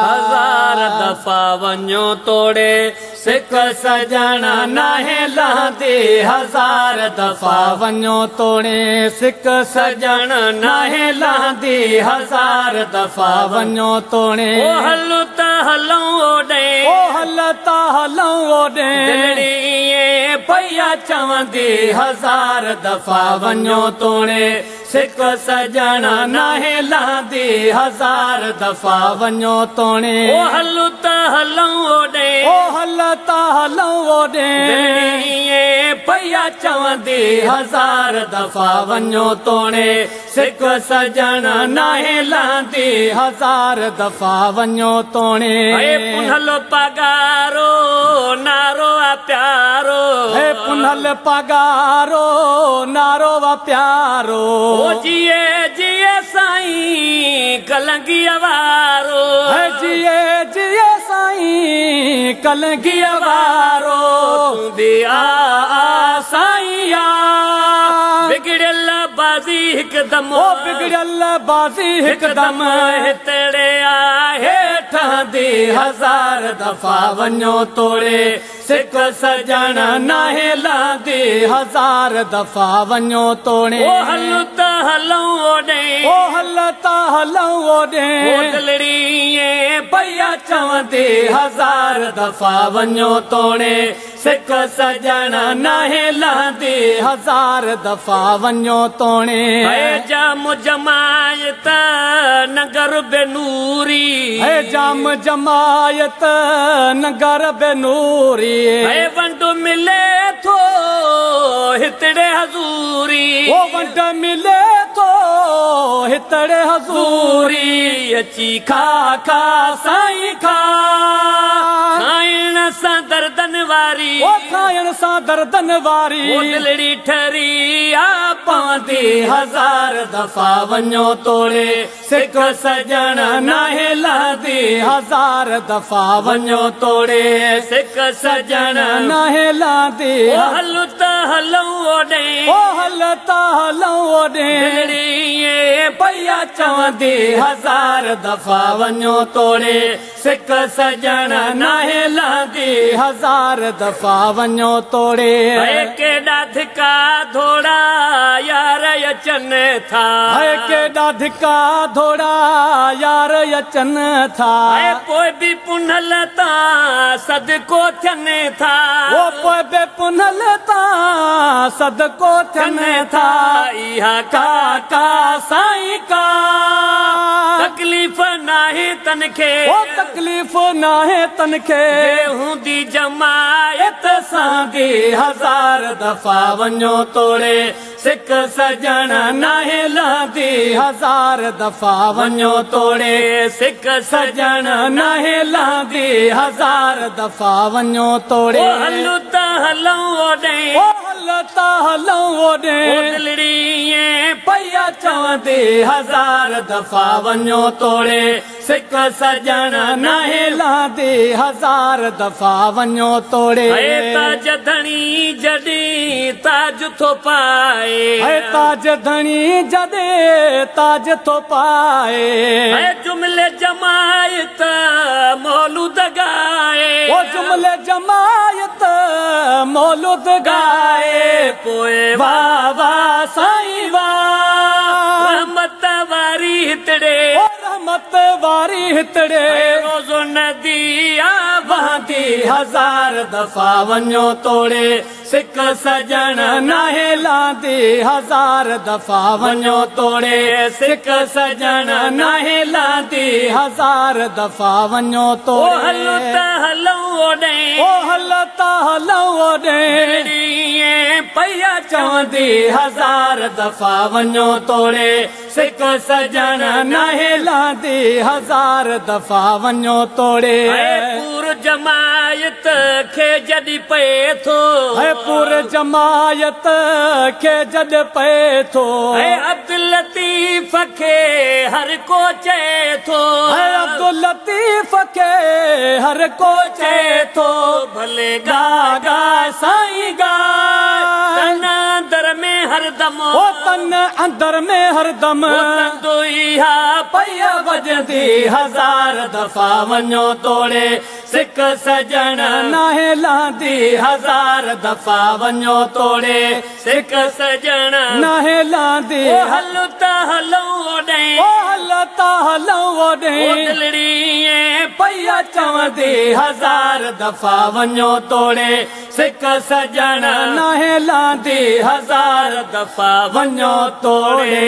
हजार दफा वञो तोड़े सिक सजण नाहे लहंदे हजार दफा वञो तोड़े सिक सजण नाहे लहंदे हजार दफा वञो तोड़े ओ हलूं त हलूं ओॾे ओ हल त हलूं ओॾे दिलड़ी भैया चवंदी हजार दफा वञो तोड़े सिक सजण नाहे लहंदे हजार दफा वञो तोड़े ओ हलूं त हलूं ओॾे ओ हल त हलूं ओॾे भैया चवंदी हजार दफा वञो तोड़े सिक सजण नाहे लहंदे हजार दफा वञो तोड़े पुनल पगारो नारो प्यारो हे पुनल पगारो नारो प्यारो जिए जिए साईं कलंगी वारो जिए जिए साईं कलंगी वारो दिया साईं बिगड़ल बाज़ी हिकदम ओ बिगड़ल बाज़ी हिकदम हितड़े हेठंदी हजार दफा वञो तोड़े सिक सजण नाहे लहंदे हजार दफा वञो तोड़े ओ हलूं त हलूं ओॾे ओ हल त हलूं ओॾे दिलड़ी भैया चवंदी हजार दफा वञो तोड़े सिक सजण नाहे लहंदे हजार दफा वञो तोड़े जाम जमायत नगर बेनूरी है जाम जमायत नगर बेनूरी वंड मिले थो हितड़े हज़ूरी ओ वंड मिले थो हितड़े हज़ूरी अची खा खा साईं खा खाइण सां दर्दन वारी ओ खाइण सां दर्दन वारी ओ दिलड़ी ठरी पवंदी हजार दफा वञो तोड़े सिक सजण नाहे लहंदे हजार दफा वञो तोड़े सिक सजण नाहे लहंदे ओ हलूं त हलूं ओॾे ओ हल त हलूं ओॾे भैया चवंदी हजार दफा वञो तोड़े सिक सजण नाहे लहंदे हजार दफा वञो तोड़े केॾा धिका धोड़ा यार अचन था केॾा धिका धोड़ा यार अचन था पोइ बि पुनल तां सदको थियनि था ओ पोइ बि पुनल तां सदको थियनि था इहा का का साईं का तकलीफ़ नाहे तनखे ओ तकलीफ़ नाहे तनखे हूंदी जमायत सां दी हजार दफा वञो तोड़े सिक सजण नाहे लहंदे हजार दफा वञो तोड़े सिक सजण नाहे लहंदे हजार दफा वञो तोड़े हलूं त हलूं ओॾे ओ हल त हलूं ओॾे दिलड़ी भैया चवंदी हजार दफा वञो तोड़े सिक सजण नाहे लहंदे हजार दफा वञो तोड़े ताज धणी जॾहिं ताज थो पाए ताज धणी जॾहिं ताज थो पाए जुमिले जमायत मौलूद गाए ओ जुमिले जमायत मौलूद गाए पोइ वाह वाह साईं वाह रहमत वारी हितड़े रहमत वारी हितड़े रोज़ो नदी वहंदी हजार दफा वञो तोड़े सिक सजण नाहे लहंदे हजार दफा वञो तोड़े सिक सजण नाहे लहंदे हजार दफा वञो तोड़े हलूं त हलूं ओॾे ओ हल त हलूं ओॾे भैया चवंदी हजार दफा वञो तोड़े सिक सजण नाहे लहंदे हजार दफा वञो तोड़े पूर जमायत खे जॾहिं पए थो पूर जमायत खे जॾहिं पए थो अब्दुल लतीफ़ खे हर को चए थो अब्दुल लतीफ़ खे हर को चए थो भले गा गा साईं गा हरदम ओ तन अंदर में हरदम तंदुईहा पया वजदी हजार दफ़ा वञो तोड़े सिक सजण नाहे लांदी हजार दफ़ा वञो तोड़े सिक सजण नाहे लांदी हल त हलऊं ओॾे हल त हलऊं ओॾे दिलड़ी पया चवंदी हजार दफ़ा वञो तोड़े सिक सजण नाहे लांदी हजार दफ़ा वञो तोड़े